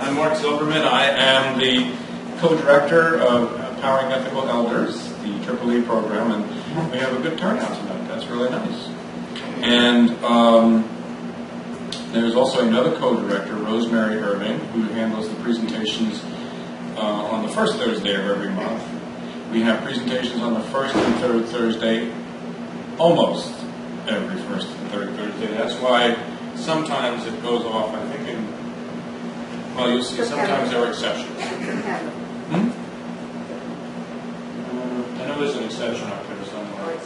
I'm Mark Silverman. I am the co-director of Empowering Ethical Elders, the EEE program, and we have a good turnout tonight. That's really nice. And there's also another co-director, Rosemary Irving, who handles the presentations on the first Thursday of every month. We have presentations on the first and third Thursday, almost every first and third Thursday. That's why sometimes it goes off, I think, well, you'll see sometimes there are exceptions. I know there's an exception up there somewhere.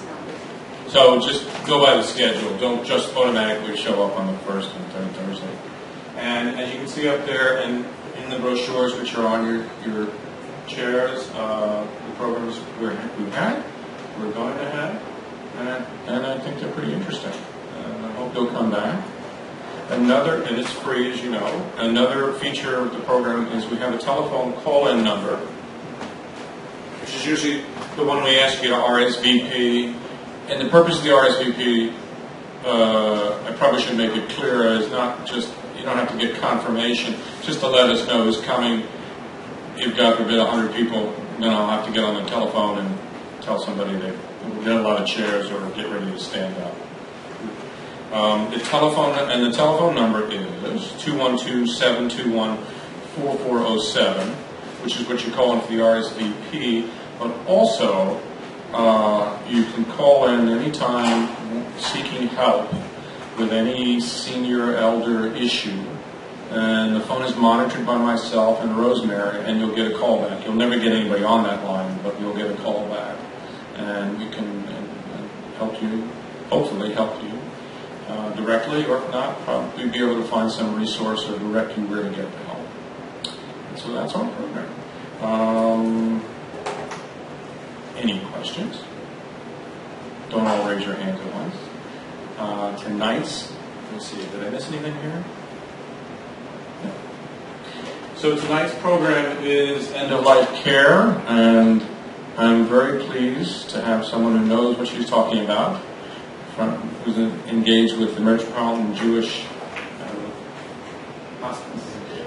So just go by the schedule. Don't just automatically show up on the first and third Thursday. And as you can see up there and in the brochures which are on your chairs, the programs we've had, we're going to have, and I think they're pretty interesting. I hope they'll come back. Another, and it's free as you know, another feature of the program is we have a telephone call-in number, which is usually the one we ask you to RSVP. And the purpose of the RSVP, I probably should make it clear, is not just, you don't have to get confirmation, just to let us know who's coming. If God forbid 100 people, then I'll have to get on the telephone and tell somebody that we'll get a lot of chairs or get ready to stand up. The telephone number is 212-721-4407, which is what you call in for the RSVP. But also, you can call in anytime seeking help with any senior elder issue. And the phone is monitored by myself and Rosemary, and you'll get a call back. You'll never get anybody on that line, but you'll get a call back. And we can help you, hopefully help you directly, or if not, probably be able to find some resource or direct you where to get the help. And so that's our program. Any questions? Don't all raise your hands at once. Tonight's, let's see, did I miss anything here? No. So tonight's program is end-of-life care, and I'm very pleased to have someone who knows what she's talking about, who's engaged with the Metropolitan Jewish Hospice.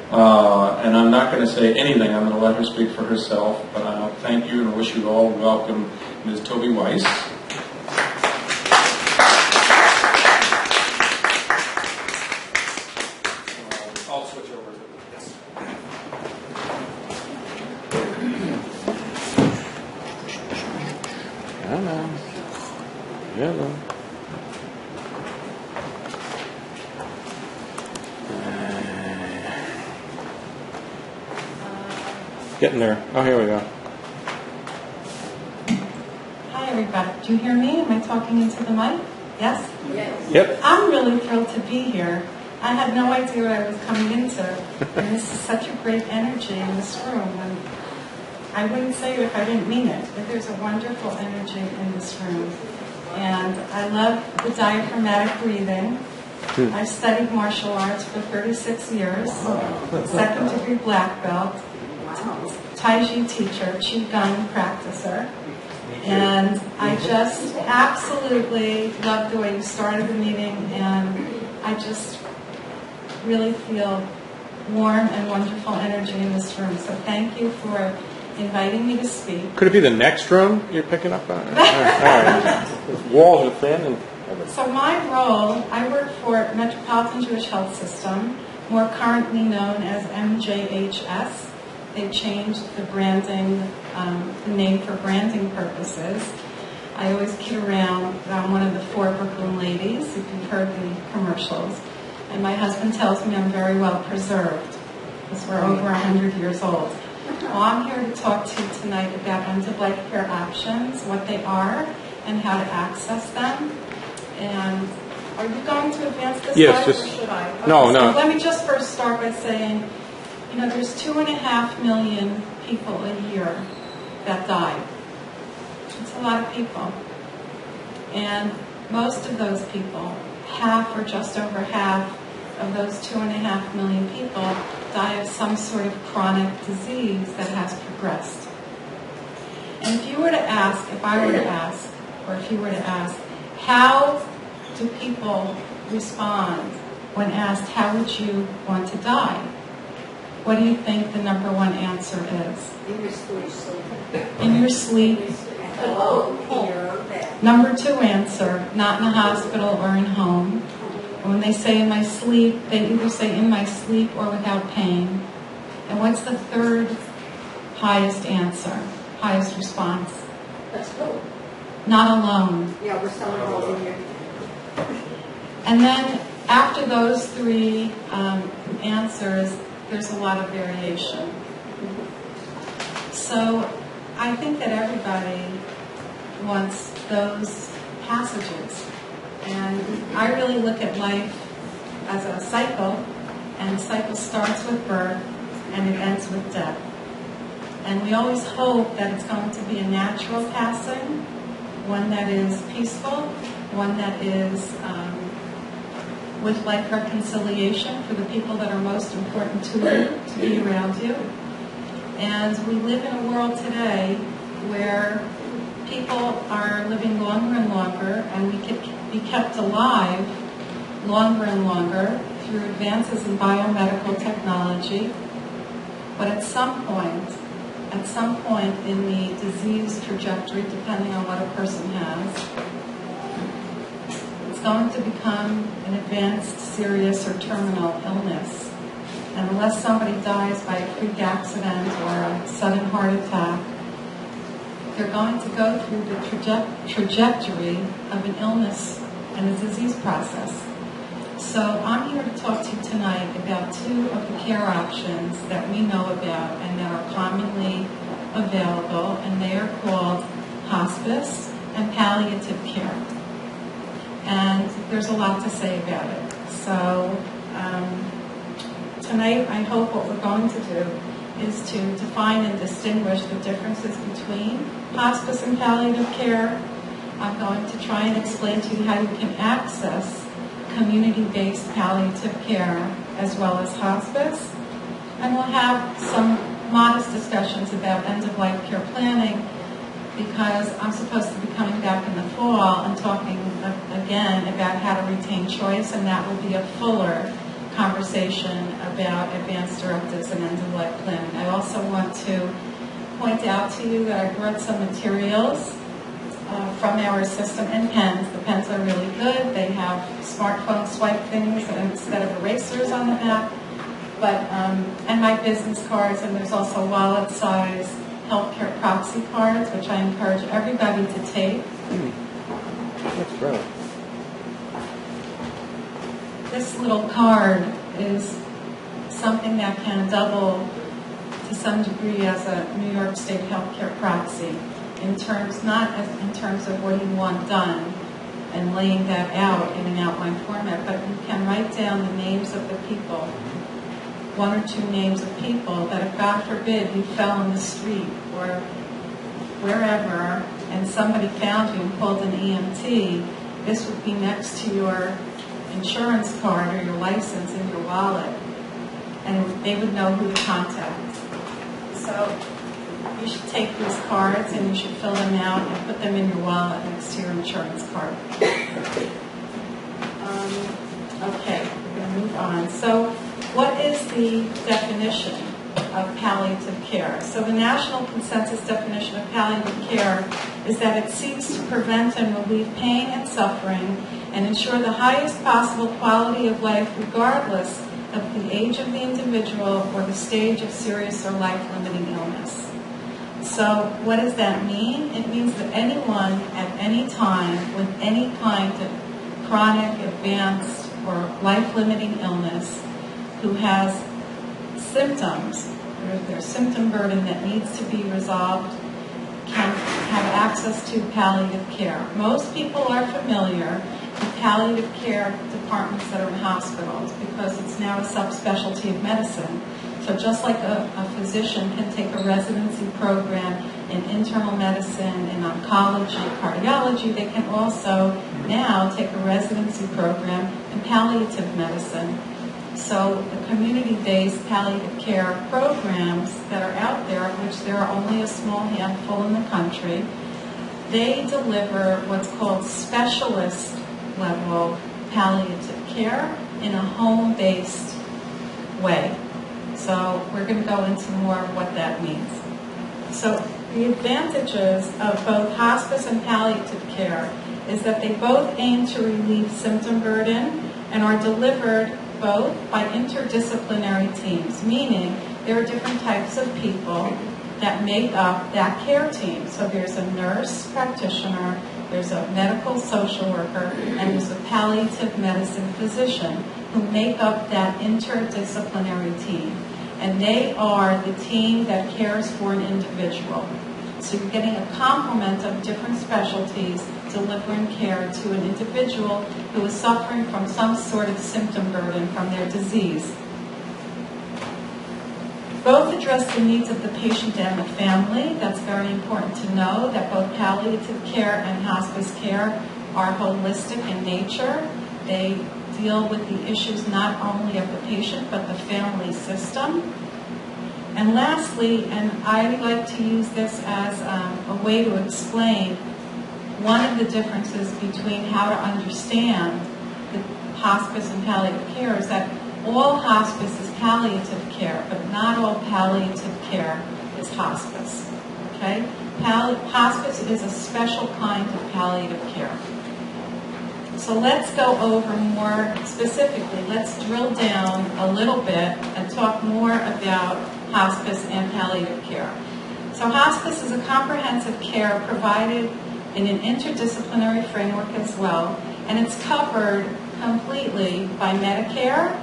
And I'm not going to say anything. I'm going to let her speak for herself. But I'll thank you and wish you all welcome Ms. Toby Weiss. I'll switch over to this. Hello. Hello. Getting there. Oh, here we go. Hi, everybody. Do you hear me? Am I talking into the mic? Yes? Yes. Yep. I'm really thrilled to be here. I had no idea what I was coming into. And this is such a great energy in this room. And I wouldn't say it if I didn't mean it, but there's a wonderful energy in this room. And I love the diaphragmatic breathing. I've studied martial arts for 36 years, second degree black belt. Tai Chi teacher, Qigong practicer, and I just absolutely love the way you started the meeting, and I just really feel warm and wonderful energy in this room. So thank you for inviting me to speak. Could it be the next room you're picking up on? All right. The walls are thin. And So my role, I work for Metropolitan Jewish Health System, more currently known as MJHS. They changed the branding, the name for branding purposes. I always kid around that I'm one of the 4 Brooklyn ladies, if you've heard the commercials. And my husband tells me I'm very well preserved, because we're over 100 years old. Well, I'm here to talk to you tonight about end-of-life care options, what they are, and how to access them. And are you going to advance this slide, or should I? Okay, no. So let me just first start by saying, you know, there's 2.5 million people a year that die. It's a lot of people. And most of those people, half or just over half of those 2.5 million people die of some sort of chronic disease that has progressed. And if you were to ask, if I were to ask, or if you were to ask, how do people respond when asked, how would you want to die? What do you think the number one answer is? In your sleep. In your sleep. Oh, in your own bed. Number two answer, not in a hospital or in home. And when they say in my sleep, they either say in my sleep or without pain. And what's the third highest answer, highest response? That's cool. Not alone. Yeah, we're someone holding you. And then after those three answers, there's a lot of variation. So I think that everybody wants those passages. And I really look at life as a cycle, and the cycle starts with birth and it ends with death. And we always hope that it's going to be a natural passing, one that is peaceful, one that is with life reconciliation for the people that are most important to you, to be around you. And we live in a world today where people are living longer and longer, and we can be kept alive longer and longer through advances in biomedical technology. But at some point in the disease trajectory, depending on what a person has, it's going to become an advanced, serious, or terminal illness. And unless somebody dies by a freak accident or a sudden heart attack, they're going to go through the trajectory of an illness and a disease process. So I'm here to talk to you tonight about two of the care options that we know about and that are commonly available, and they are called hospice and palliative care. And there's a lot to say about it. So tonight I hope what we're going to do is to define and distinguish the differences between hospice and palliative care. I'm going to try and explain to you how you can access community-based palliative care as well as hospice. And we'll have some modest discussions about end-of-life care planning, because I'm supposed to be coming back in the fall and talking again about how to retain choice, and that will be a fuller conversation about advanced directives and end-of-life planning. I also want to point out to you that I brought some materials from our system and pens. The pens are really good. They have smartphone swipe things instead of erasers on the back. But and my business cards, and there's also wallet-size healthcare proxy cards, which I encourage everybody to take. That's right. This little card is something that can double to some degree as a New York State healthcare proxy, in terms, not as in terms of what you want done and laying that out in an outline format, but you can write down the names of the people, one or two names of people that if God forbid you fell in the street or wherever and somebody found you and called an EMT, this would be next to your insurance card or your license in your wallet, and they would know who to contact. So you should take these cards and you should fill them out and put them in your wallet next to your insurance card. Okay, we're going to move on. So what is the definition of palliative care? So the national consensus definition of palliative care is that it seeks to prevent and relieve pain and suffering and ensure the highest possible quality of life regardless of the age of the individual or the stage of serious or life-limiting illness. So what does that mean? It means that anyone at any time with any kind of chronic, advanced, or life-limiting illness who has symptoms, there's symptom burden that needs to be resolved, can have access to palliative care. Most people are familiar with palliative care departments that are in hospitals because it's now a subspecialty of medicine. So just like a physician can take a residency program in internal medicine, in oncology, cardiology, they can also now take a residency program in palliative medicine. So the community-based palliative care programs that are out there, of which there are only a small handful in the country, they deliver what's called specialist-level palliative care in a home-based way. So we're going to go into more of what that means. So the advantages of both hospice and palliative care is that they both aim to relieve symptom burden and are delivered both by interdisciplinary teams, meaning there are different types of people that make up that care team. So there's a nurse practitioner, there's a medical social worker, and there's a palliative medicine physician who make up that interdisciplinary team. And they are the team that cares for an individual. So you're getting a complement of different specialties delivering care to an individual who is suffering from some sort of symptom burden from their disease. Both address the needs of the patient and the family. That's very important to know, that both palliative care and hospice care are holistic in nature. They deal with the issues not only of the patient but the family system. And lastly, and I like to use this as a way to explain one of the differences between how to understand the hospice and palliative care, is that all hospice is palliative care, but not all palliative care is hospice. Okay? Hospice is a special kind of palliative care. So let's go over more specifically. Let's drill down a little bit and talk more about hospice and palliative care. So hospice is a comprehensive care provided in an interdisciplinary framework as well, and it's covered completely by Medicare,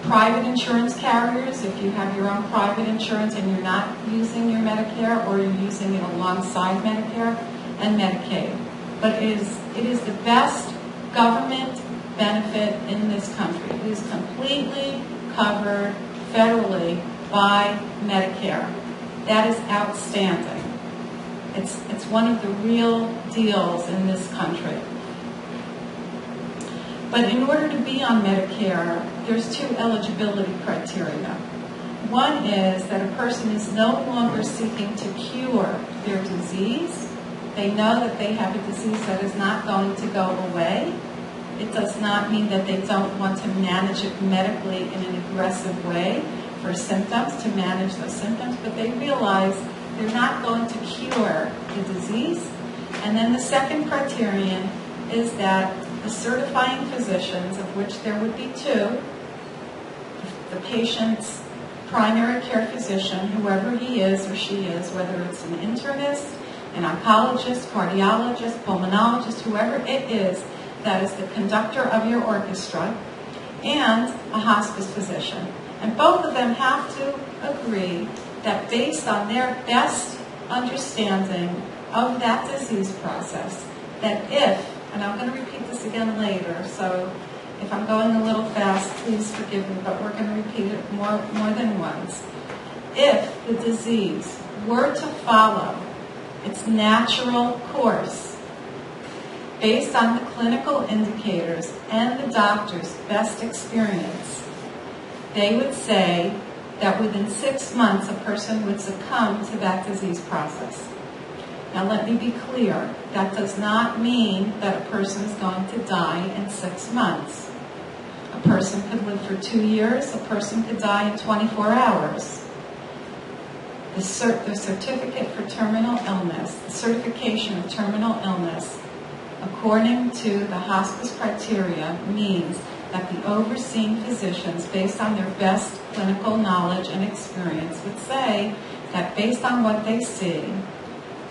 private insurance carriers, if you have your own private insurance and you're not using your Medicare or you're using it alongside Medicare, and Medicaid. But it is the best government benefit in this country. It is completely covered federally by Medicare. That is outstanding. It's one of the real deals in this country. But in order to be on Medicare, there's two eligibility criteria. One is that a person is no longer seeking to cure their disease. They know that they have a disease that is not going to go away. It does not mean that they don't want to manage it medically in an aggressive way for symptoms, to manage those symptoms, but they realize they're not going to cure the disease. And then the second criterion is that the certifying physicians, of which there would be two, the patient's primary care physician, whoever he is or she is, whether it's an internist, an oncologist, cardiologist, pulmonologist, whoever it is that is the conductor of your orchestra, and a hospice physician. And both of them have to agree that based on their best understanding of that disease process, that if, and I'm going to repeat this again later, so if I'm going a little fast, please forgive me, but we're going to repeat it more than once. If the disease were to follow its natural course, based on the clinical indicators and the doctor's best experience, they would say that within 6 months a person would succumb to that disease process. Now let me be clear, that does not mean that a person is going to die in 6 months. A person could live for 2 years, a person could die in 24 hours. The certificate for terminal illness, the certification of terminal illness, according to the hospice criteria, means that the overseeing physicians, based on their best clinical knowledge and experience, would say that based on what they see,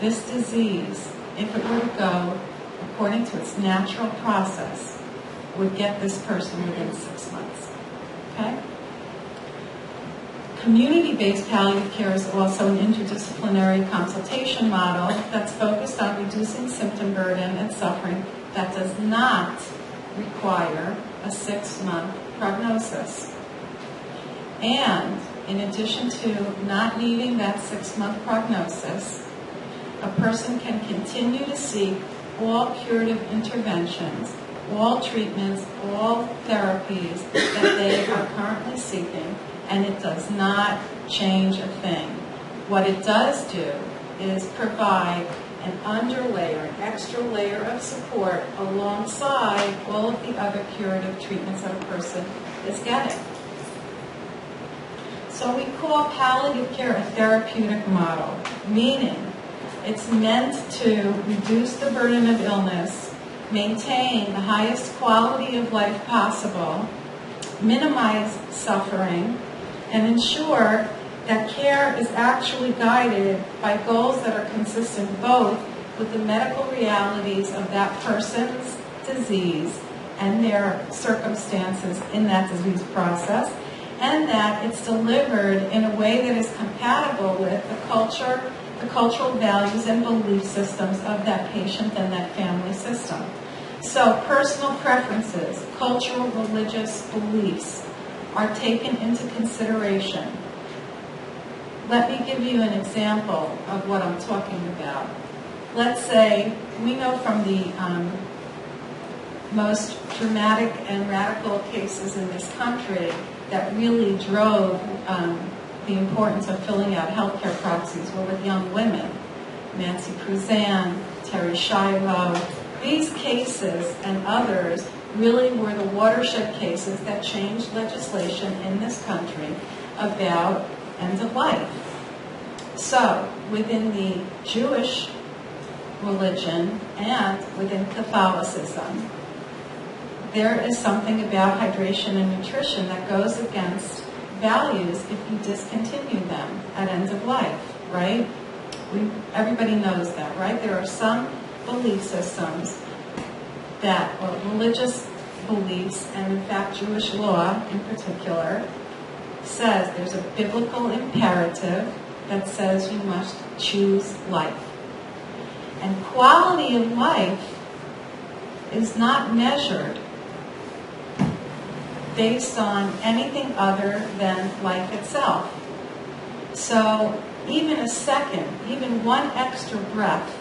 this disease, if it were to go according to its natural process, would get this person within 6 months. Okay? Community-based palliative care is also an interdisciplinary consultation model that's focused on reducing symptom burden and suffering that does not require a 6-month prognosis. And in addition to not needing that 6-month prognosis, a person can continue to seek all curative interventions, all treatments, all therapies that they are currently seeking, and it does not change a thing. What it does do is provide an underlayer, an extra layer of support alongside all of the other curative treatments that a person is getting. So we call palliative care a therapeutic model, meaning it's meant to reduce the burden of illness, maintain the highest quality of life possible, minimize suffering, and ensure that care is actually guided by goals that are consistent both with the medical realities of that person's disease and their circumstances in that disease process, and that it's delivered in a way that is compatible with the cultural values and belief systems of that patient and that family system. So personal preferences, cultural, religious beliefs are taken into consideration. Let me give you an example of what I'm talking about. Let's say we know from the most dramatic and radical cases in this country that really drove the importance of filling out healthcare proxies were with young women. Nancy Cruzan, Terry Shiloh. These cases and others really were the watershed cases that changed legislation in this country about end of life. So, within the Jewish religion and within Catholicism, there is something about hydration and nutrition that goes against values if you discontinue them at end of life, right? Everybody knows that, right? There are some belief systems that, or religious beliefs, and in fact Jewish law in particular, says there's a biblical imperative that says you must choose life. And quality of life is not measured based on anything other than life itself. So even a second, even one extra breath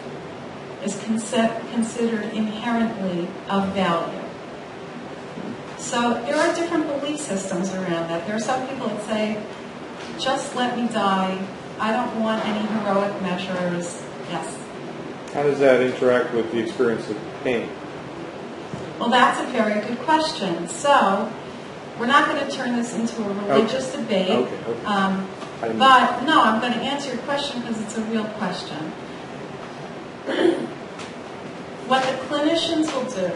is considered inherently of value. So there are different belief systems around that. There are some people that say, just let me die. I don't want any heroic measures. Yes? How does that interact with the experience of pain? Well, that's a very good question. So we're not going to turn this into a religious debate. Okay. But no, I'm going to answer your question because it's a real question. What the clinicians will do,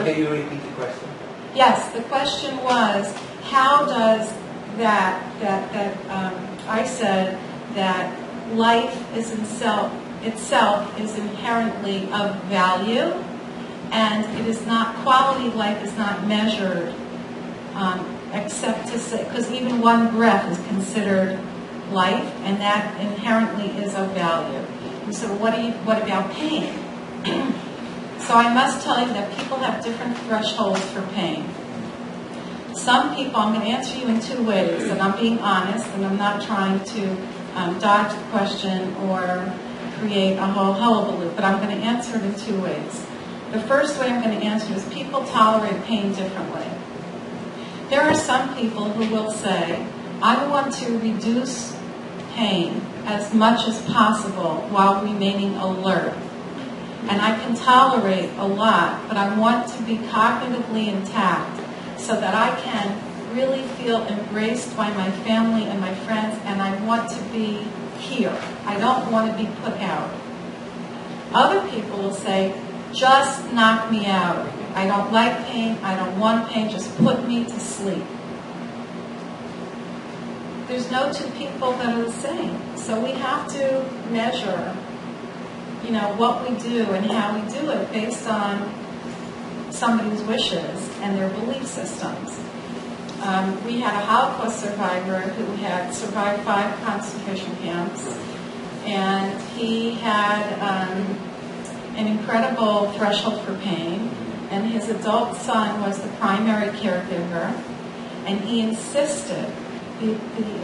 Can you repeat the question? Yes, the question was, how does I said that life is itself is inherently of value, and it is not, quality of life is not measured except to say, because even one breath is considered life, and that inherently is of value. And so what about pain? So I must tell you that people have different thresholds for pain. Some people, I'm going to answer you in two ways, and I'm being honest, and I'm not trying to dodge the question or create a whole hullabaloo, but I'm going to answer it in two ways. The first way I'm going to answer is people tolerate pain differently. There are some people who will say, I want to reduce pain as much as possible while remaining alert. And I can tolerate a lot, but I want to be cognitively intact so that I can really feel embraced by my family and my friends, and I want to be here. I don't want to be put out. Other people will say, just knock me out. I don't like pain. I don't want pain. Just put me to sleep. There's no two people that are the same. So we have to measure, what we do and how we do it based on somebody's wishes and their belief systems. We had a Holocaust survivor who had survived 5 concentration camps, and he had an incredible threshold for pain, and his adult son was the primary caregiver, and he insisted, the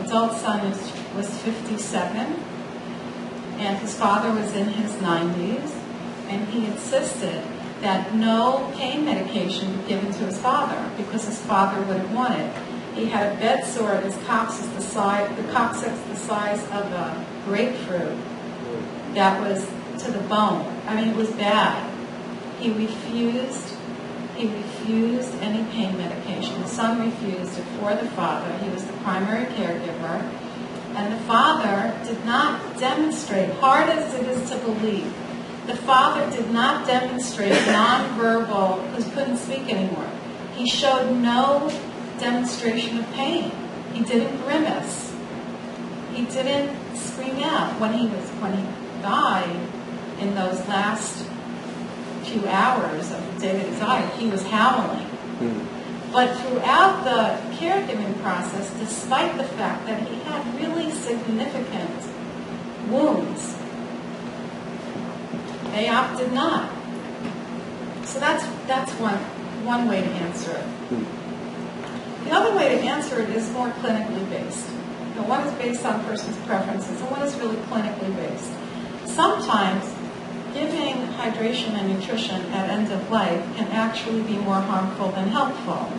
adult son was 57, and his father was in his 90s, and he insisted that no pain medication be given to his father because his father wouldn't want it. He had a bed sore, his coccyx the size of a grapefruit that was to the bone. I mean, it was bad. He refused He refused any pain medication. The son refused it for the father. He was the primary caregiver. And the father did not demonstrate, hard as it is to believe, the father did not demonstrate nonverbal, because he couldn't speak anymore. He showed no demonstration of pain. He didn't grimace. He didn't scream out. When he died in those last few hours of the day that he died, he was howling. But throughout the caregiving process, despite the fact that he had really significant wounds, AOP did not. So that's one way to answer it. The other way to answer it is more clinically based. One is based on person's preferences, and one is really clinically based. Sometimes giving hydration and nutrition at end of life can actually be more harmful than helpful.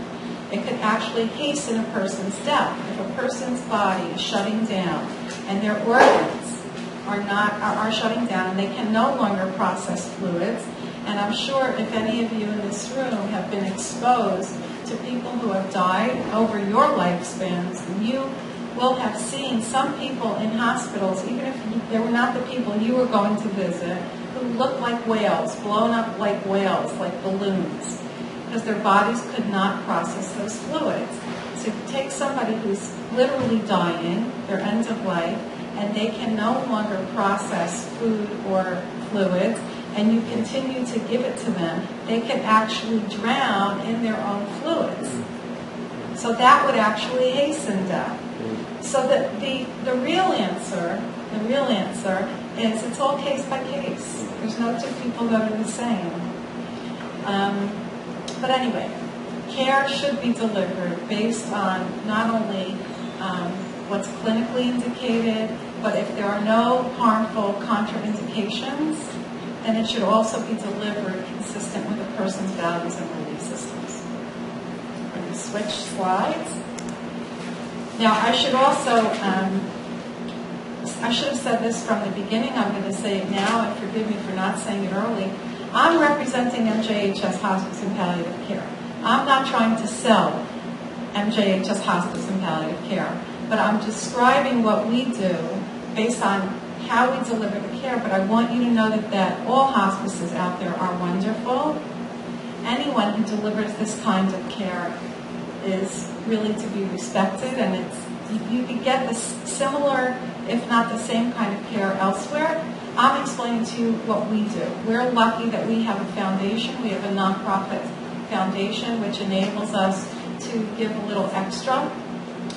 It could actually hasten a person's death. If a person's body is shutting down and their organs are shutting down and they can no longer process fluids, and I'm sure if any of you in this room have been exposed to people who have died over your lifespans, you will have seen some people in hospitals, even if they were not the people you were going to visit, who looked like whales, blown up like whales, like balloons, because their bodies could not process those fluids. So you take somebody who's literally dying, their end of life, and they can no longer process food or fluids, and you continue to give it to them, they can actually drown in their own fluids. So that would actually hasten death. So the real answer is it's all case by case. There's no two people that are the same. But anyway, care should be delivered based on not only what's clinically indicated, but if there are no harmful contraindications, then it should also be delivered consistent with a person's values and belief systems. I'm going to switch slides. Now, I should also, I should have said this from the beginning. I'm going to say it now, and forgive me for not saying it early. I'm representing MJHS Hospice and Palliative Care. I'm not trying to sell MJHS Hospice and Palliative Care, but I'm describing what we do based on how we deliver the care. But I want you to know that all hospices out there are wonderful. Anyone who delivers this kind of care is really to be respected, and you can get this similar, if not the same kind of care elsewhere. I'm explaining to you what we do. We're lucky that we have a foundation. We have a nonprofit foundation which enables us to give a little extra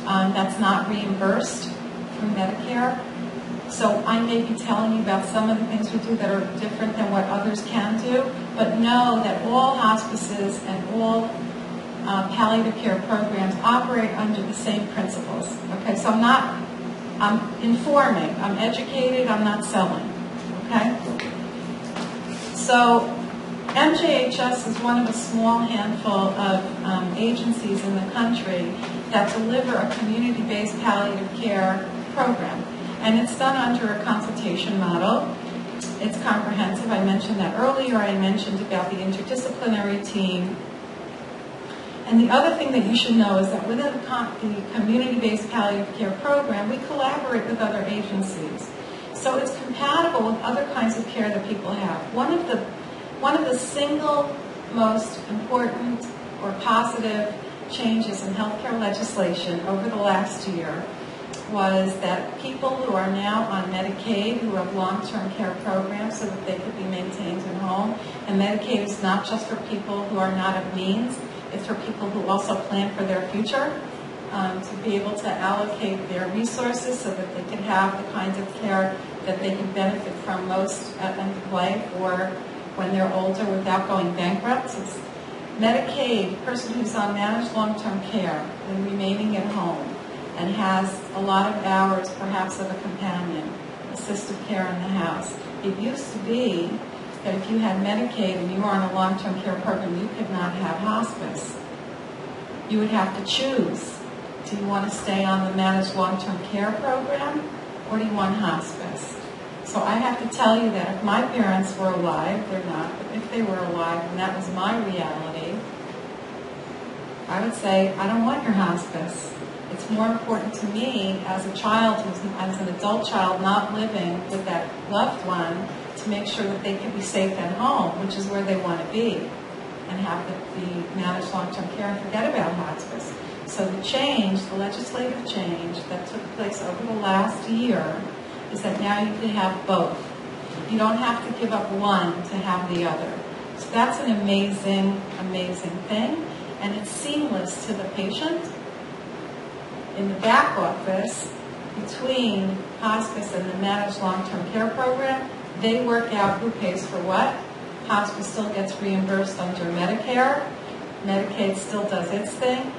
that's not reimbursed through Medicare. So I may be telling you about some of the things we do that are different than what others can do, but know that all hospices and all palliative care programs operate under the same principles. Okay, so I'm informing, I'm educated, I'm not selling. Okay? So MJHS is one of a small handful of agencies in the country that deliver a community-based palliative care program. And it's done under a consultation model. It's comprehensive. I mentioned that earlier. I mentioned about the interdisciplinary team. And the other thing that you should know is that within the community-based palliative care program, we collaborate with other agencies. So it's compatible with other kinds of care that people have. One of the single most important or positive changes in healthcare legislation over the last year was that people who are now on Medicaid, who have long-term care programs so that they could be maintained at home, and Medicaid is not just for people who are not of means, it's for people who also plan for their future, to be able to allocate their resources so that they can have the kinds of care that they can benefit from most at end of life or when they're older without going bankrupt. So it's Medicaid, a person who's on managed long-term care and remaining at home and has a lot of hours perhaps of a companion, assisted care in the house. It used to be that if you had Medicaid and you were on a long-term care program, you could not have hospice. You would have to choose. Do you want to stay on the managed long-term care program or do you want hospice? So I have to tell you that if my parents were alive, they're not, but if they were alive and that was my reality, I would say, I don't want your hospice. It's more important to me as a child, as an adult child not living with that loved one, to make sure that they can be safe at home, which is where they want to be, and have the managed long-term care and forget about hospice. So the change, the legislative change that took place over the last year is that now you can have both. You don't have to give up one to have the other. So that's an amazing, amazing thing, and it's seamless to the patient. In the back office, between hospice and the managed long-term care program, they work out who pays for what. Hospice still gets reimbursed under Medicare. Medicaid still does its thing.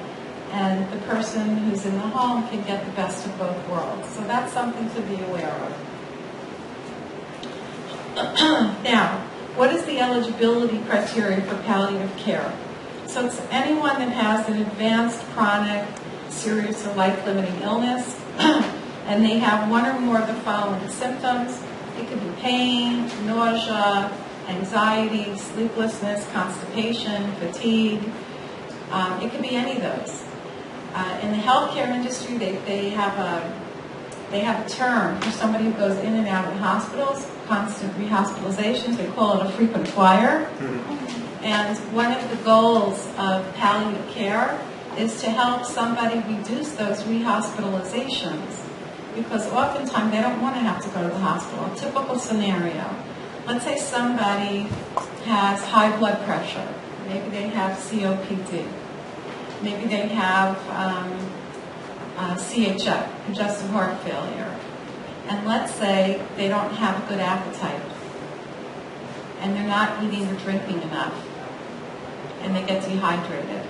And the person who's in the home can get the best of both worlds. So that's something to be aware of. Now, what is the eligibility criteria for palliative care? So it's anyone that has an advanced chronic, serious or life-limiting illness, and they have one or more of the following symptoms. It could be pain, nausea, anxiety, sleeplessness, constipation, fatigue. It could be any of those. In the healthcare industry, they have a term for somebody who goes in and out of hospitals, constant rehospitalizations. They call it a frequent flyer. And one of the goals of palliative care is to help somebody reduce those rehospitalizations, because oftentimes they don't want to have to go to the hospital. A typical scenario, let's say somebody has high blood pressure. Maybe they have COPD. Maybe they have CHF, congestive heart failure. And let's say they don't have a good appetite, and they're not eating or drinking enough, and they get dehydrated.